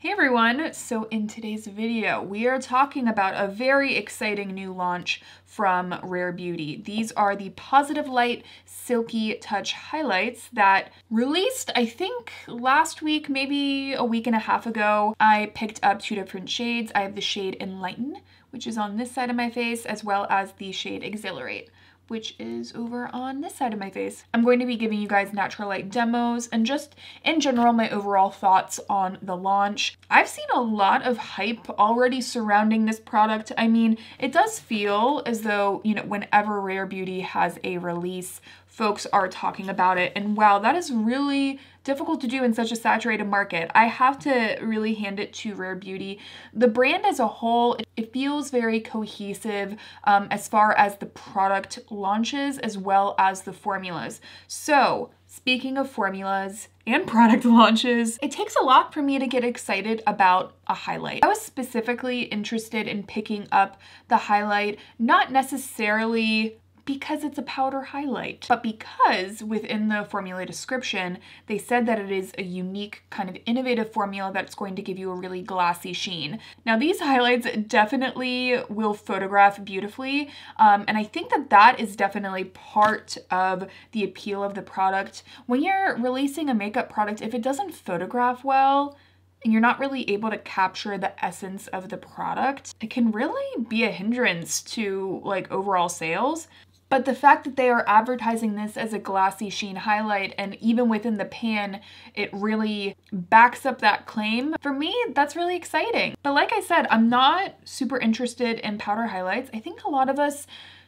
Hey everyone! So in today's video, we are talking about a very exciting new launch from Rare Beauty. These are the Positive Light Silky Touch highlights that released, I think, last week, maybe a week and a half ago. I picked up two different shades. I have the shade Enlighten, which is on this side of my face, as well as the shade Exhilarate, which is over on this side of my face. I'm going to be giving you guys natural light demos and just in general my overall thoughts on the launch. I've seen a lot of hype already surrounding this product. I mean, it does feel as though, whenever Rare Beauty has a release, folks are talking about it, and wow, that is really difficult to do in such a saturated market. I have to really hand it to Rare Beauty. The brand as a whole, it feels very cohesive as far as the product launches as well as the formulas. So speaking of formulas and product launches, it takes a lot for me to get excited about a highlight. I was specifically interested in picking up the highlight, not necessarily because it's a powder highlight, but because within the formula description, they said that it is a unique kind of innovative formula that's going to give you a really glassy sheen. Now these highlights definitely will photograph beautifully, and I think that that is definitely part of the appeal of the product. When you're releasing a makeup product, if it doesn't photograph well, and you're not really able to capture the essence of the product, it can really be a hindrance to like overall sales. But the fact that they are advertising this as a glassy sheen highlight, and even within the pan, it really backs up that claim, for me, that's really exciting. But like I said, I'm not super interested in powder highlights. I think a lot of us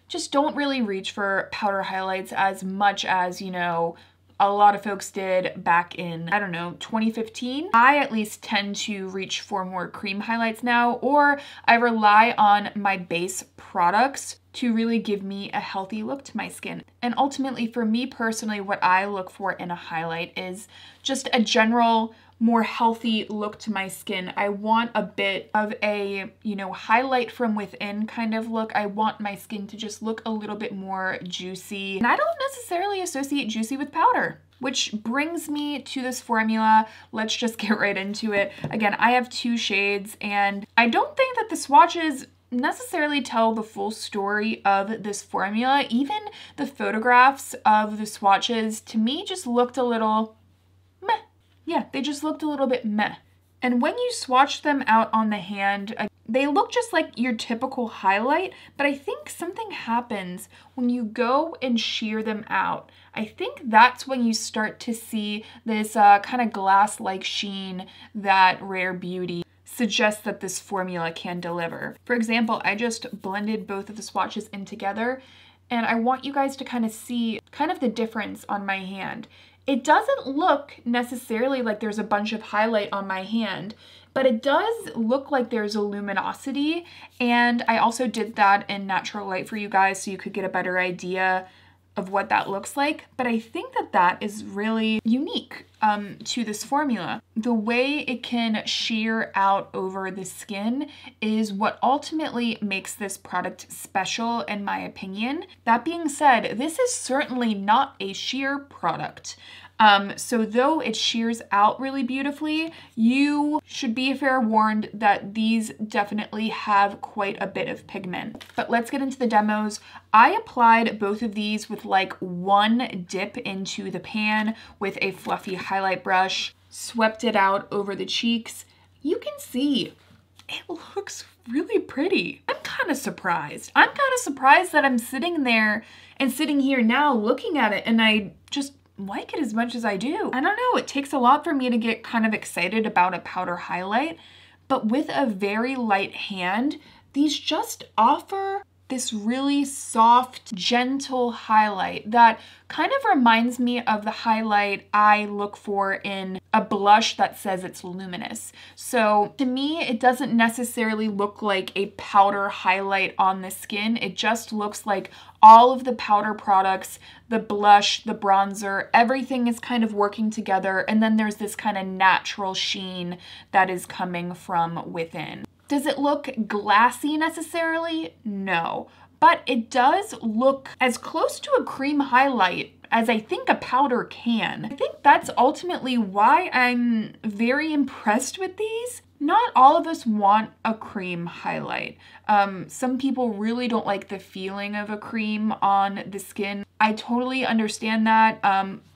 just don't really reach for powder highlights as much as, a lot of folks did back in, 2015. I at least tend to reach for more cream highlights now, or I rely on my base products to really give me a healthy look to my skin. And ultimately, for me personally, what I look for in a highlight is just a general, more healthy look to my skin. I want a bit of a, highlight from within kind of look. I want my skin to just look a little bit more juicy. And I don't necessarily associate juicy with powder. Which brings me to this formula. Let's just get right into it. Again, I have two shades, and I don't think that the swatches necessarily tell the full story of this formula. Even the photographs of the swatches, to me, just looked a little meh. Yeah, they just looked a little bit meh. And when you swatch them out on the hand, they look just like your typical highlight, but I think something happens when you go and shear them out. I think that's when you start to see this kind of glass-like sheen that Rare Beauty suggests that this formula can deliver. For example, I just blended both of the swatches in together, and I want you guys to kind of see kind of the difference on my hand. It doesn't look necessarily like there's a bunch of highlight on my hand, but it does look like there's a luminosity, and I also did that in natural light for you guys so you could get a better idea of what that looks like. But I think that that is really unique to this formula. The way it can sheer out over the skin is what ultimately makes this product special, in my opinion. That being said, this is certainly not a sheer product. So though it shears out really beautifully, you should be fair warned that these definitely have quite a bit of pigment. But let's get into the demos. I applied both of these with like one dip into the pan with a fluffy highlight brush, swept it out over the cheeks. You can see it looks really pretty. I'm kind of surprised. I'm kind of surprised that I'm sitting there and sitting here now looking at it, and I just like it as much as I do. I don't know, it takes a lot for me to get kind of excited about a powder highlight, but with a very light hand, these just offer this really soft, gentle highlight that kind of reminds me of the highlight I look for in a blush that says it's luminous. So to me, it doesn't necessarily look like a powder highlight on the skin. It just looks like all of the powder products, the blush, the bronzer, everything is kind of working together, and then there's this kind of natural sheen that is coming from within. Does it look glassy necessarily? No. But it does look as close to a cream highlight as I think a powder can. I think that's ultimately why I'm very impressed with these. Not all of us want a cream highlight. Some people really don't like the feeling of a cream on the skin. I totally understand that.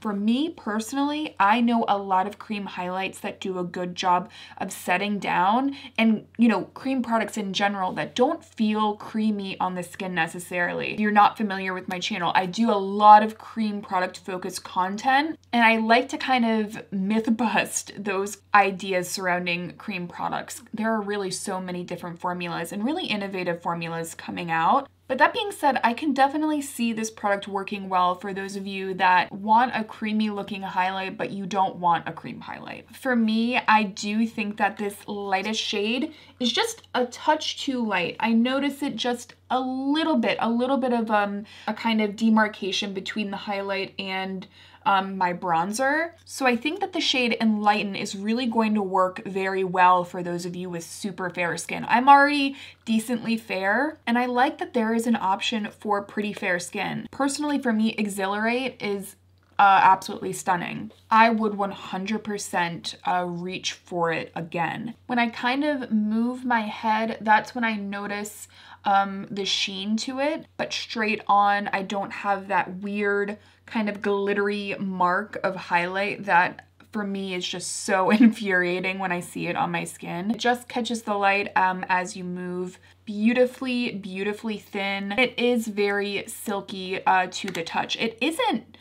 For me personally, I know a lot of cream highlights that do a good job of setting down, and you know, cream products in general that don't feel creamy on the skin necessarily. If you're not familiar with my channel, I do a lot of cream product focused content, and I like to kind of myth bust those ideas surrounding cream products. There are really so many different formulas and really innovative formulas coming out. But that being said, I can definitely see this product working well for those of you that want a creamy looking highlight, but you don't want a cream highlight. For me, I do think that this lightest shade is just a touch too light. I notice it just a little bit of a kind of demarcation between the highlight and my bronzer. So I think that the shade Enlighten is really going to work very well for those of you with super fair skin. I'm already decently fair, and I like that there is an option for pretty fair skin. Personally, for me, Exhilarate is absolutely stunning. I would 100% reach for it again. When I kind of move my head, that's when I notice the sheen to it, but straight on, I don't have that weird kind of glittery mark of highlight that for me is just so infuriating when I see it on my skin. It just catches the light as you move. Beautifully, beautifully thin. It is very silky to the touch. It isn't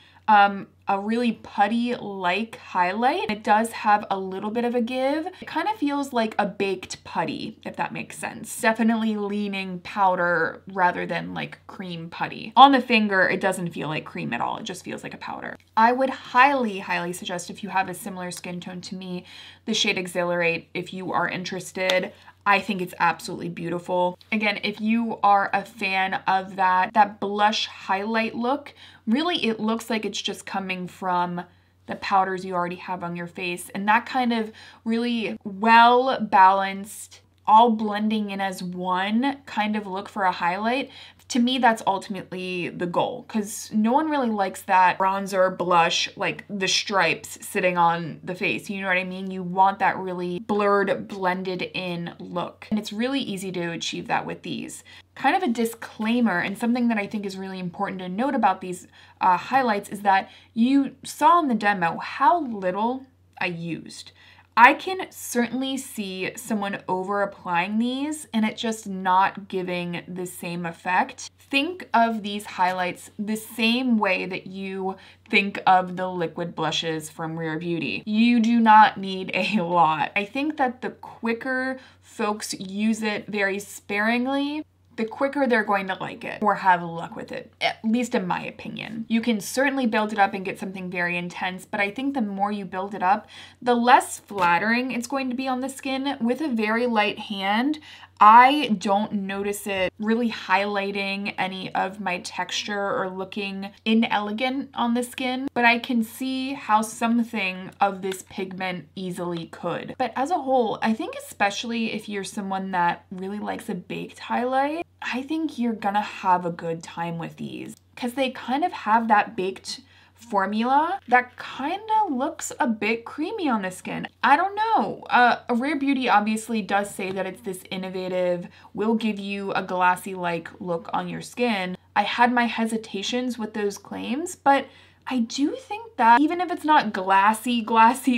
a really putty-like highlight. It does have a little bit of a give. It kind of feels like a baked putty, if that makes sense. Definitely leaning powder rather than like cream putty. On the finger, it doesn't feel like cream at all. It just feels like a powder. I would highly, highly suggest, if you have a similar skin tone to me, the shade Exhilarate if you are interested. I think it's absolutely beautiful. Again, if you are a fan of that blush highlight look, really it looks like it's just coming from the powders you already have on your face, and that kind of really well balanced, all blending in as one kind of look for a highlight. To me, that's ultimately the goal, because no one really likes that bronzer blush, like the stripes sitting on the face. You know what I mean? You want that really blurred, blended in look. And it's really easy to achieve that with these. Kind of a disclaimer, and something that I think is really important to note about these highlights, is that you saw in the demo how little I used. I can certainly see someone over applying these and it just not giving the same effect. Think of these highlights the same way that you think of the liquid blushes from Rare Beauty. You do not need a lot. I think that the quicker folks use it very sparingly, the quicker they're going to like it or have luck with it, at least in my opinion. You can certainly build it up and get something very intense, but I think the more you build it up, the less flattering it's going to be on the skin. With a very light hand, I don't notice it really highlighting any of my texture or looking inelegant on the skin, but I can see how something of this pigment easily could. But as a whole, I think especially if you're someone that really likes a baked highlight, I think you're gonna have a good time with these because they kind of have that baked formula that kind of looks a bit creamy on the skin. I don't know. Rare Beauty obviously does say that it's this innovative, will give you a glassy-like look on your skin. I had my hesitations with those claims, but I do think that even if it's not glassy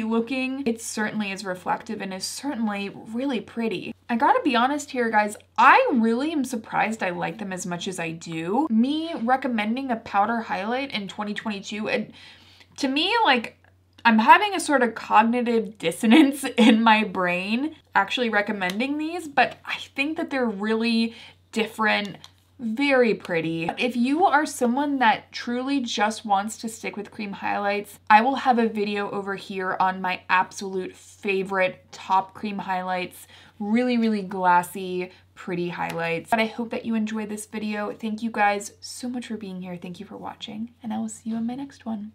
looking, it certainly is reflective and is certainly really pretty. I gotta be honest here, guys, I really am surprised I like them as much as I do. Me recommending a powder highlight in 2022, and to me, like, I'm having a sort of cognitive dissonance in my brain actually recommending these, but I think that they're really different, very pretty. If you are someone that truly just wants to stick with cream highlights, I will have a video over here on my absolute favorite top cream highlights. Really, really glassy, pretty highlights. But I hope that you enjoyed this video. Thank you guys so much for being here. Thank you for watching, and I will see you in my next one.